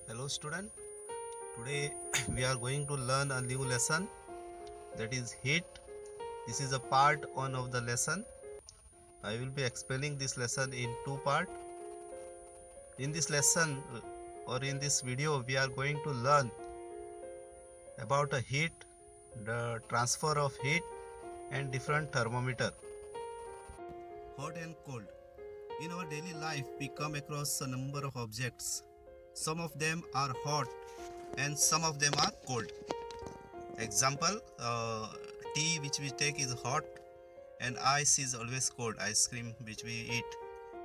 Hello student, today we are going to learn a new lesson, that is heat. This is a part 1 of the lesson. I will be explaining this lesson in two parts. In this lesson or in this video we are going to learn about a heat, the transfer of heat and different thermometer. Hot and cold. In our daily life we come across a number of objects. Some of them are hot and some of them are cold. Example, tea which we take is hot and ice is always cold. Ice cream which we eat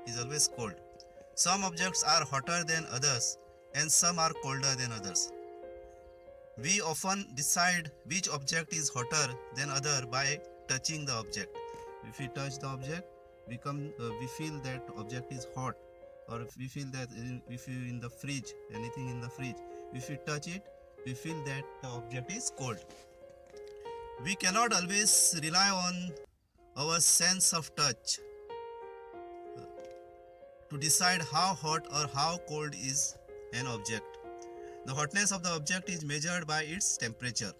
is always cold. Some objects are hotter than others and some are colder than others. We often decide which object is hotter than other by touching the object. If we touch the object, we feel that object is hot, or if we feel that if you in the fridge, anything in the fridge, if we touch it, we feel that the object is cold. We cannot always rely on our sense of touch to decide how hot or how cold is an object. The hotness of the object is measured by its temperature.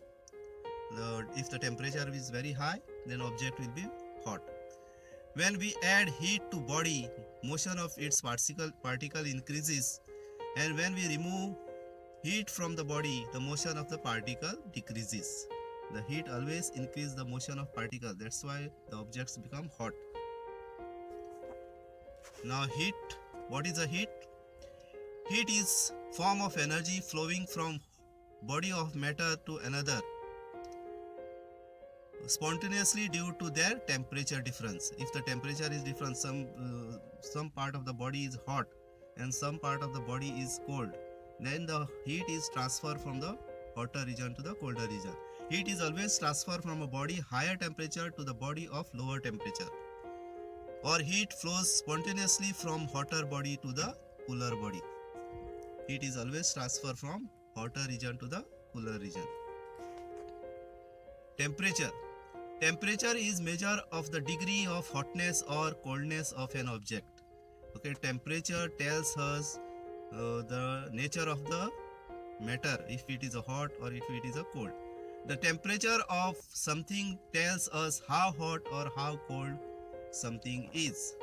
If the temperature is very high, then object will be hot. When we add heat to body, motion of its particle increases, and when we remove heat from the body, the motion of the particle decreases. The heat always increases the motion of particle. That's why the objects become hot. Now heat. What is a heat? Heat is form of energy flowing from body of matter to another spontaneously due to their temperature difference. If the temperature is different, some part of the body is hot and some part of the body is cold, then the heat is transferred from the hotter region to the colder region. Heat is always transferred from a body higher temperature to the body of lower temperature, or heat flows spontaneously from hotter body to the cooler body. Heat is always transferred from hotter region to the cooler region. Temperature. Temperature is measure of the degree of hotness or coldness of an object. Okay, temperature tells us the nature of the matter, if it is a hot or if it is a cold. The temperature of something tells us how hot or how cold something is.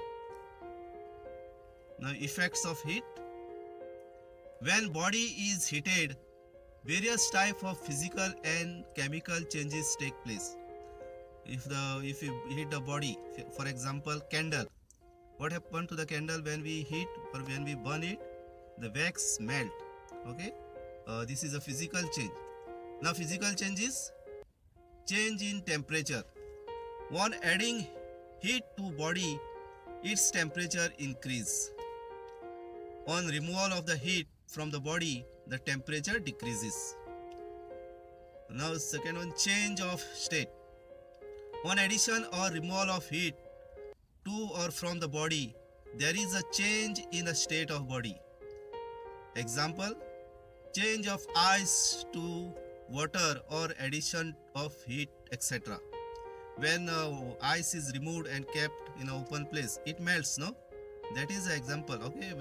Now effects of heat. When body is heated, various type of physical and chemical changes take place. If you heat the body, for example candle, what happened to the candle when we heat or when we burn it? The wax melt. Okay, this is a physical change. Now physical changes, change in temperature. On adding heat to body, its temperature increase. On removal of the heat from the body, the temperature decreases. Now second one, change of state. On addition or removal of heat to or from the body, there is a change in the state of body. Example, change of ice to water or addition of heat, etc. When ice is removed and kept in an open place, it melts, no? That is an example. Okay,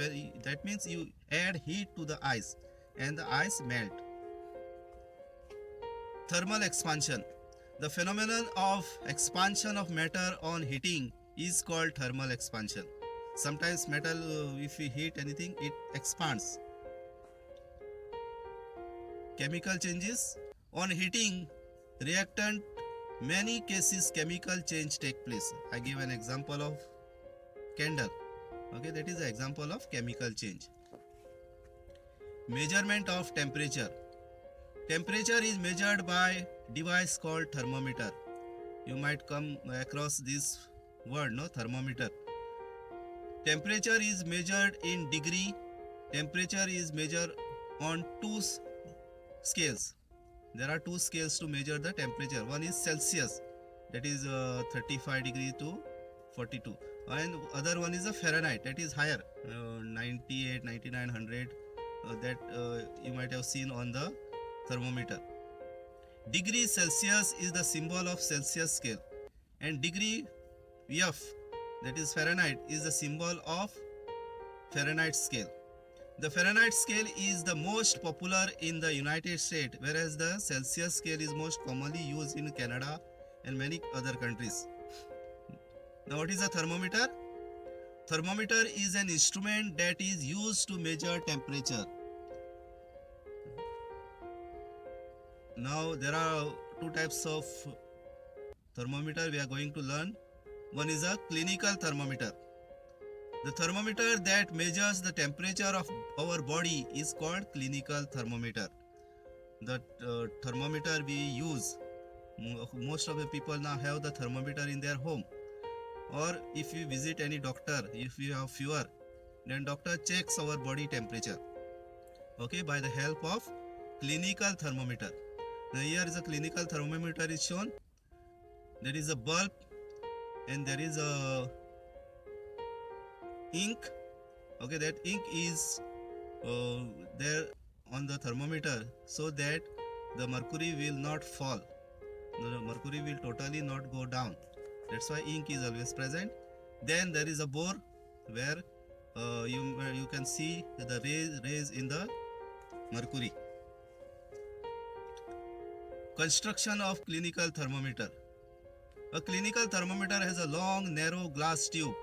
that means you add heat to the ice and the ice melt. Thermal expansion. The phenomenon of expansion of matter on heating is called thermal expansion. Sometimes metal, if we heat anything, it expands. Chemical changes. On heating reactant, many cases chemical change take place. I give an example of candle. Okay, that is an example of chemical change. Measurement of temperature. Temperature is measured by device called thermometer. You might come across this word, no? Thermometer. Temperature is measured in degree. Temperature is measured on two scales. There are two scales to measure the temperature. One is Celsius, that is 35 degree to 42, and other one is a Fahrenheit, that is higher, 98, 99, 100, that you might have seen on the thermometer. Degree Celsius is the symbol of Celsius scale, and degree F, that is Fahrenheit, is the symbol of Fahrenheit scale. The Fahrenheit scale is the most popular in the United States, whereas the Celsius scale is most commonly used in Canada and many other countries. Now, what is a thermometer? Thermometer is an instrument that is used to measure temperature. Now, there are two types of thermometer we are going to learn. One is a clinical thermometer. The thermometer that measures the temperature of our body is called clinical thermometer. The thermometer we use, most of the people now have the thermometer in their home. Or if you visit any doctor, if you have fever, then doctor checks our body temperature, okay, by the help of clinical thermometer. Now here is a clinical thermometer is shown. There is a bulb and there is a ink. Okay, that ink is there on the thermometer so that the mercury will not fall. The mercury will totally not go down. That's why ink is always present. Then there is a bore where you can see the rays in the mercury. Construction of clinical thermometer. A clinical thermometer has a long narrow glass tube.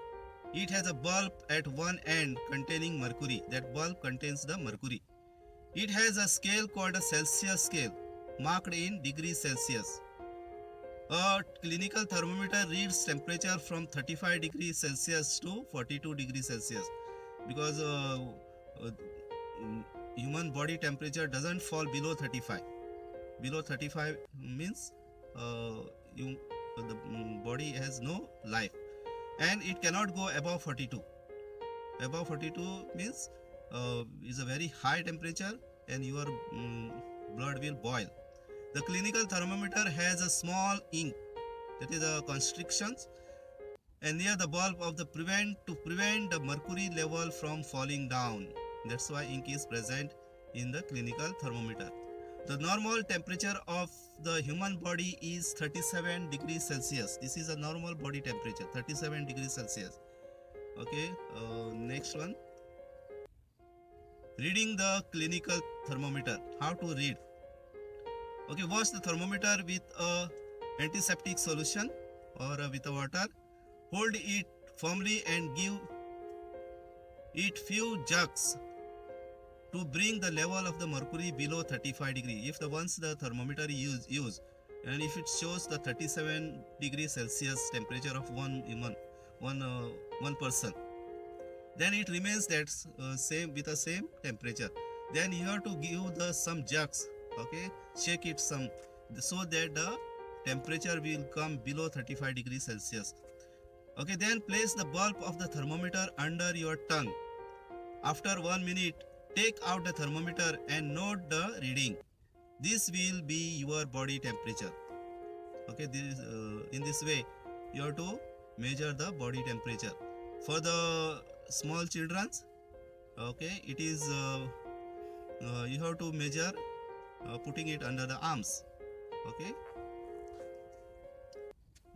It has a bulb at one end containing mercury. That bulb contains the mercury. It has a scale called a Celsius scale, marked in degrees Celsius. A clinical thermometer reads temperature from 35 degrees Celsius to 42 degrees Celsius, because human body temperature doesn't fall below 35. Below 35 means the body has no life, and it cannot go above 42. Above 42 means is a very high temperature and your blood will boil. The clinical thermometer has a small ink, that is the constrictions, and near the bulb of the prevent the mercury level from falling down. That's why ink is present in the clinical thermometer. The normal temperature of the human body is 37 degrees Celsius. This is a normal body temperature, 37 degrees Celsius. Okay, next one. Reading the clinical thermometer. How to read? Okay, wash the thermometer with a antiseptic solution or with a water. Hold it firmly and give it few jerks to bring the level of the mercury below 35 degree. If the once the thermometer is used and if it shows the 37 degrees Celsius temperature of one person, then it remains that same with the same temperature. Then you have to give the some jerks, okay, shake it some, so that the temperature will come below 35 degrees Celsius. Okay, then place the bulb of the thermometer under your tongue. After 1 minute, take out the thermometer and note the reading. This will be your body temperature. Okay, in this way you have to measure the body temperature. For the small children, okay, it is you have to measure putting it under the arms. Okay,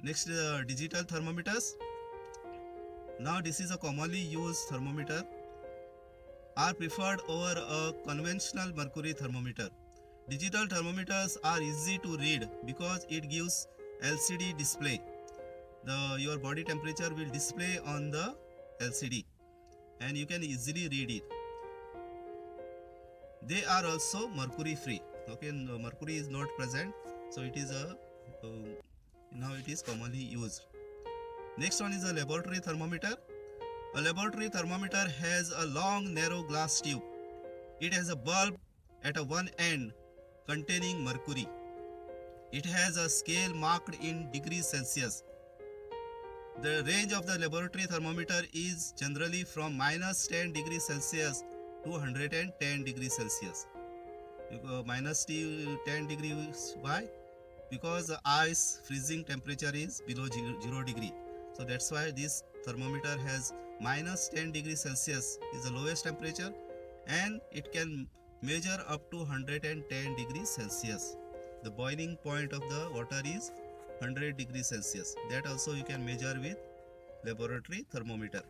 next digital thermometers. Now this is a commonly used thermometer, are preferred over a conventional mercury thermometer. Digital thermometers are easy to read because it gives LCD display. Your body temperature will display on the LCD and you can easily read it. They are also mercury free. Okay, no, mercury is not present, so it is now it is commonly used. Next one is a laboratory thermometer. A laboratory thermometer has a long narrow glass tube. It has a bulb at one end containing mercury. It has a scale marked in degrees Celsius. The range of the laboratory thermometer is generally from minus 10 degrees Celsius to 110 degrees Celsius. Minus 10 degrees, why? Because the ice freezing temperature is below 0 degree. So that's why this thermometer has minus 10 degrees Celsius is the lowest temperature, and it can measure up to 110 degrees Celsius. The boiling point of the water is 100 degrees Celsius. That also you can measure with laboratory thermometer.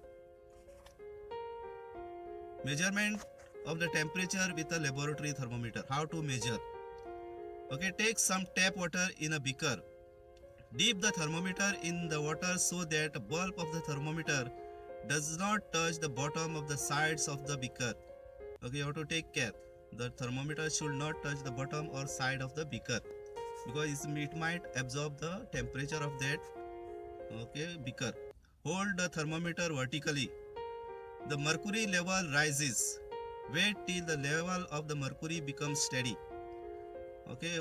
Measurement of the temperature with a laboratory thermometer. How to measure? Okay, take some tap water in a beaker. Dip the thermometer in the water so that the bulb of the thermometer does not touch the bottom of the sides of the beaker. Okay, you have to take care. The thermometer should not touch the bottom or side of the beaker because it might absorb the temperature of that beaker. Hold the thermometer vertically. The mercury level rises. Wait till the level of the mercury becomes steady. Okay,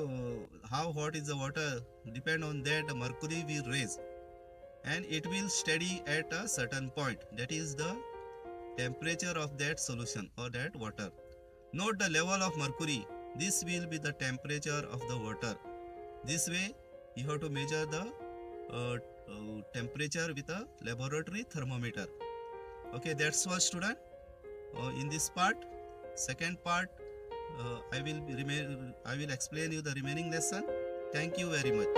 how hot is the water? Depend on that the mercury will raise and it will steady at a certain point. That is the temperature of that solution or that water. Note the level of mercury. This will be the temperature of the water. This way you have to measure the temperature with a laboratory thermometer. Okay, that's what student. In this part, second part, I will explain you the remaining lesson. Thank you very much.